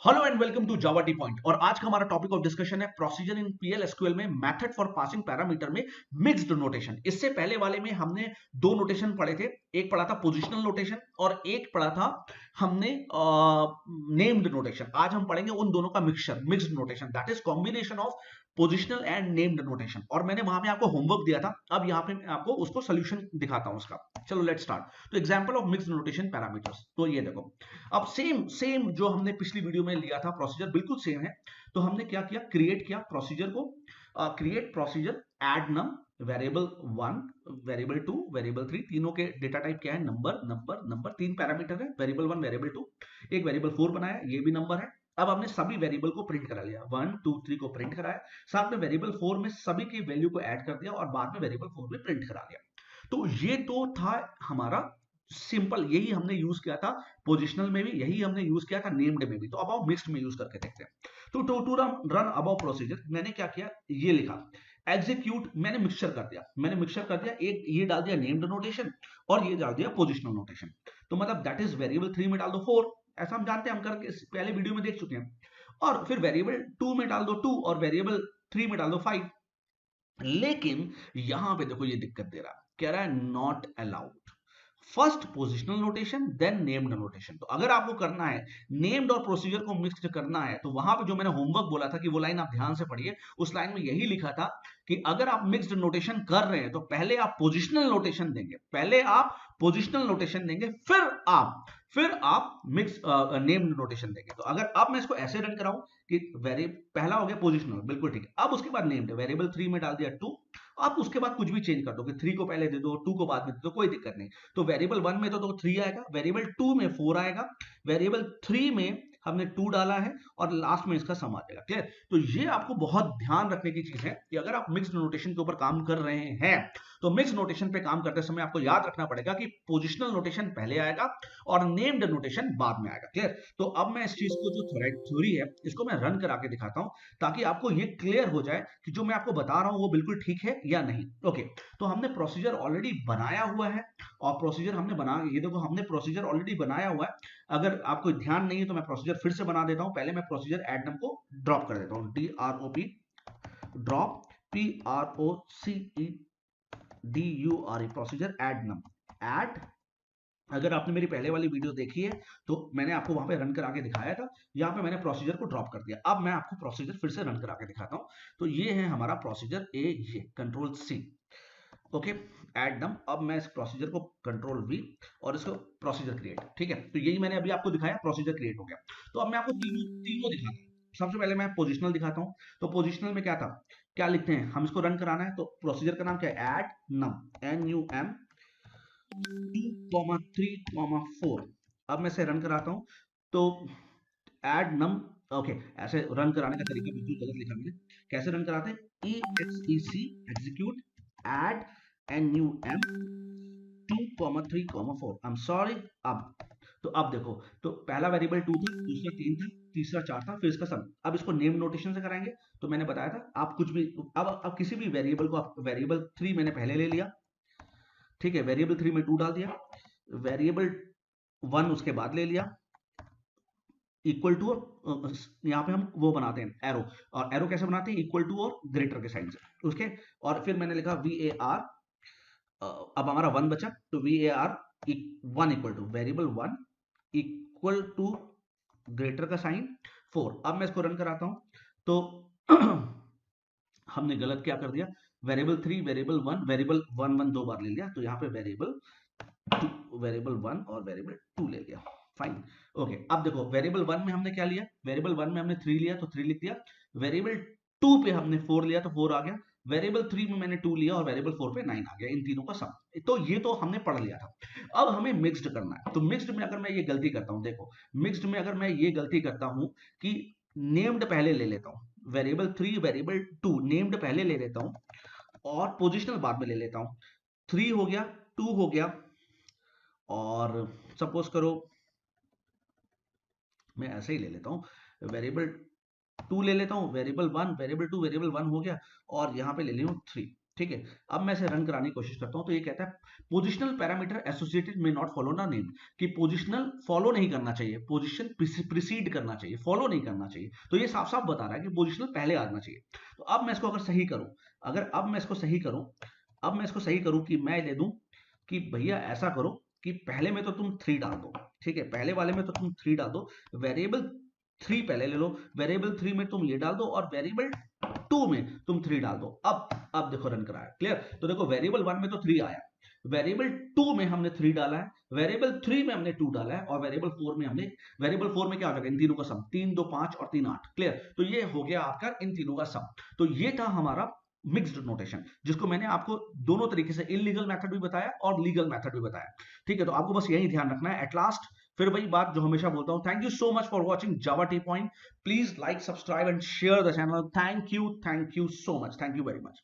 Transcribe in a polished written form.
Hello and welcome to Java T point. और आज का हमारा टॉपिक ऑफ डिस्कशन है प्रोसीजर इन पीएल एसक्यूएल में मेथड फॉर पासिंग पैरामीटर में मिक्स्ड नोटेशन। इससे पहले वाले में हमने दो नोटेशन पढ़े थे, एक पढ़ा था पोजिशनल नोटेशन और एक पढ़ा था हमने नेम्ड नोटेशन। आज हम पढ़ेंगे उन दोनों का mixture, mixed notation, that is combination of positional and named notation. और मैंने वहां पे आपको होमवर्क दिया था, अब यहाँ पे मैं आपको उसको सोल्यूशन दिखाता हूं उसका। चलो लेट्स स्टार्ट। तो example of mixed notation parameters, तो ये देखो, अब सेम सेम जो हमने पिछली वीडियो में लिया था प्रोसीजर बिल्कुल सेम है। तो हमने क्या किया, क्रिएट किया प्रोसीजर को, क्रिएट प्रोसीजर एड नम वेरिएबल 1, वेरिएबल 2, वेरिएबल 3, तीनों के डेटा टाइप क्या है, नंबर नंबर नंबर, तीन पैरामीटर है, वेरिएबल 1, वेरिएबल 2, एक वेरिएबल 4 बनाया, ये भी नंबर है। अब हमने सभी वेरिएबल को प्रिंट करा लिया, 1 2 3 को प्रिंट कराया, साथ में वेरिएबल 4 में सभी की वैल्यू को ऐड कर दिया और बाद में वेरिएबल 4 में प्रिंट करा लिया। तो ये तो था हमारा सिंपल, यही हमने यूज किया था पोजिशनल में भी, यही हमने यूज किया था नेम्ड में भी। तो अब मिक्स्ड में यूज करके देखते हैं। तो टू रन अबाउ प्रोसीजर मैंने क्या किया, ये लिखा एग्जीक्यूट, मैंने मिक्सचर कर दिया, एक ये डाल दिया नेम्ड नोटेशन और ये डाल दिया पोजिशनल नोटेशन। तो मतलब दैट इज वेरिएबल 3 में डाल दो 4, ऐसा हम जानते हैं, हम करके पहले वीडियो में देख चुके हैं। और फिर वेरिएबल 2 में डाल दो 2 और वेरिएबल 3 में डाल दो 5। लेकिन यहां पे देखो ये दिक्कत दे रहा है, कह रहा है not allowed first positional notation then named notation. तो अगर आपको करना है नेम्ड और प्रोसीजर को मिक्स करना है, तो वहां पे जो मैंने होमवर्क बोला था कि वो लाइन आप ध्यान से पढ़िए, उस लाइन में यही लिखा था कि अगर आप मिक्स्ड नोटेशन कर रहे हैं तो पहले आप पोजिशनल नोटेशन देंगे, पहले आप पोजिशनल नोटेशन देंगे, फिर आप मिक्स नेम्ड नोटेशन देंगे। तो अगर अब मैं इसको ऐसे रन कराऊं कि वेरी पहला हो गया पोजिशनल, बिल्कुल ठीक है, अब उसके बाद नेम्ड, वेरिएबल 3 में डाल दिया 2, आप उसके बाद कुछ भी चेंज कर दो कि 3 को पहले दे दो 2 को बाद में दे दो, कोई दिक्कत नहीं। तो वेरिएबल 1 में तो 3 आएगा, वेरिएबल 2 में 4 आएगा, वेरिएबल 3 में हमने 2 डाला है और लास्ट में इसका सम आ जाएगा। क्लियर? तो ये आपको बहुत ध्यान रखने की चीज है कि अगर आप मिक्स नोटेशन के ऊपर काम कर रहे हैं तो मिक्स नोटेशन पे काम करते समय आपको याद रखना पड़ेगा कि पोजिशनल नोटेशन पहले आएगा और नेम्ड नोटेशन बाद में आएगा। क्लियर? तो अब मैं इस चीज को जो थ्योरी है इसको मैं रन करा के दिखाता हूं ताकि आपको ये क्लियर हो जाए कि जो मैं आपको बता रहा हूं वो बिल्कुल ठीक है या नहीं। ओके, तो हमने प्रोसीजर ऑलरेडी बनाया हुआ है और प्रोसीजर हमने बना, ये देखो हमने प्रोसीजर ऑलरेडी बनाया हुआ है। अगर आपको ध्यान नहीं है तो मैं प्रोसीजर फिर से बना देता हूं। पहले मैं प्रोसीजर एडनम को ड्रॉप कर देता हूं, DROP, drop, PROCEDURE, procedure Adhanom, add. अगर आपने मेरी पहले वाली वीडियो देखी है तो मैंने आपको वहां पे रन करा के दिखाया था, यहाँ पे मैंने प्रोसीजर को ड्रॉप कर दिया। अब मैं आपको प्रोसीजर फिर से रन करा के दिखाता हूँ। तो ये है हमारा प्रोसीजर ए, ये कंट्रोल C, ओके, एड नम। अब मैं इस प्रोसीजर को कंट्रोल V और इसको प्रोसीजर क्रिएट, ठीक है। तो यही मैंने अभी आपको दिखाया, प्रोसीजर क्रिएट हो गया। तो अब मैं आपको तीनों तीनों दिखाता हूँ। सबसे पहले मैं पोजिशनल दिखाता हूँ। तो पोजिशनल में क्या था, क्या लिखते हैं, हम इसको रन कराना है तो प्रोसीजर का नाम क्या है, एड नम, NUM 2,3,4। अब मैं इसे रन कराता हूं। तो एड नम, ओके, ऐसे रन कराने का तरीका बिल्कुल गलत लिखा मैंने, कैसे रन कराते हैं, EXEC execute add NUM 2,3,4, I am sorry. अब तो अब देखो, तो पहला वेरिएबल 2 था, दूसरा 3 था, तीसरा 4 था, फिर इसका सम। अब इसको नेम नोटेशन से कराएंगे। तो मैंने बताया था आप कुछ भी, अब किसी भी वेरिएबल को, आप वेरिएबल 3 मैंने पहले ले लिया, ठीक है, वेरिएबल 3 में 2 डाल दिया, वेरिएबल 1 उसके बाद ले लिया, इक्वल टू, और यहाँ पे हम वो बनाते हैं एरो, और एरो कैसे बनाते हैं, इक्वल टू और ग्रेटर के साइन से, उसके। और फिर मैंने लिखा VAR, अब हमारा 1 बचा, तो VAR 1 equal to variable 1 equal to greater का साइन 4। अब मैं इसको रन कराता हूं। तो हमने गलत क्या कर दिया, वेरिएबल 3, वेरिएबल 1, वेरिएबल 1 दो बार ले लिया, तो यहाँ पे वेरिएबल 1 और वेरिएबल 2 ले लिया, फाइन। ओके, अब देखो वेरिएबल 1 में हमने क्या लिया, वेरिएबल 1 में हमने 3 लिया तो 3 लिख दिया, वेरिएबल 2 पे हमने 4 लिया तो 4 आ गया, वेरिएबल 3 में मैंने 2 लिया और वेरिएबल 4 पे 9 आ गया, इन तीनों का सम। तो ये तो हमने पढ़ लिया था। अब हमें मिक्स्ड करना है। तो मिक्स्ड में अगर मैं ये गलती करता हूं, देखो मिक्स्ड में अगर मैं ये गलती करता हूं कि नेम्ड पहले ले लेता हूं, वेरिएबल 3 वेरिएबल 2 नेम्ड पहले ले लेता हूं और पोजिशनल बाद में ले लेता हूं, 3 हो गया, 2 हो गया, और सपोज करो मैं ऐसे ही ले लेता हूं, वेरिएबल 2 ले लेता हूं, वेरिएबल 1, वेरिएबल 2, वेरिएबल 1 हो गया, और यहां पे ले लिया 3, ठीक है, अब मैं इसे रन कराने की कोशिश करता हूं। तो ये कहता है पोजिशनल पैरामीटर एसोसिएटेड में नॉट फॉलो ना नेम, कि पोजिशनल फॉलो नहीं करना चाहिए, पोजिशन प्रिसीड करना चाहिए, फॉलो नहीं करना चाहिए। तो ये साफ साफ बता रहा है कि पोजिशनल पहले आना चाहिए। तो अब मैं इसको अगर सही करूं, अगर अब मैं इसको सही करूं, अब मैं इसको सही करूं कि मैं दे दूं कि भैया ऐसा करो कि पहले में तो तुम 3 डाल दो, ठीक है, पहले वाले में तो तुम 3 डाल दो, वेरिएबल 3 पहले ले लो, वेरिएबल 3 में तुम ये डाल दो और वेरिएबल 2 में तुम 3 डाल दो। अब देखो रन कराया, क्लियर। तो देखो वेरिएबल 1 में तो 3 आया, वेरिएबल 2 में हमने 3 डाला है, वेरिएबल 3 में हमने 2 डाला है, और वेरिएबल 4 में हमने, वेरिएबल 4 में क्या हो जाएगा, इन तीनों का सम, 3 2 5 और 3 8, क्लियर। तो ये हो गया आपका इन तीनों का सम। तो ये था हमारा मिक्स्ड नोटेशन, जिसको मैंने आपको दोनों तरीके से इलीगल मेथड भी बताया और लीगल मेथड भी बताया, ठीक है। तो आपको बस यही ध्यान रखना है। एट लास्ट फिर वही बात जो हमेशा बोलता हूं, thank you so much for watching Java T point. Please like, subscribe and share the channel. Thank you so much, thank you very much.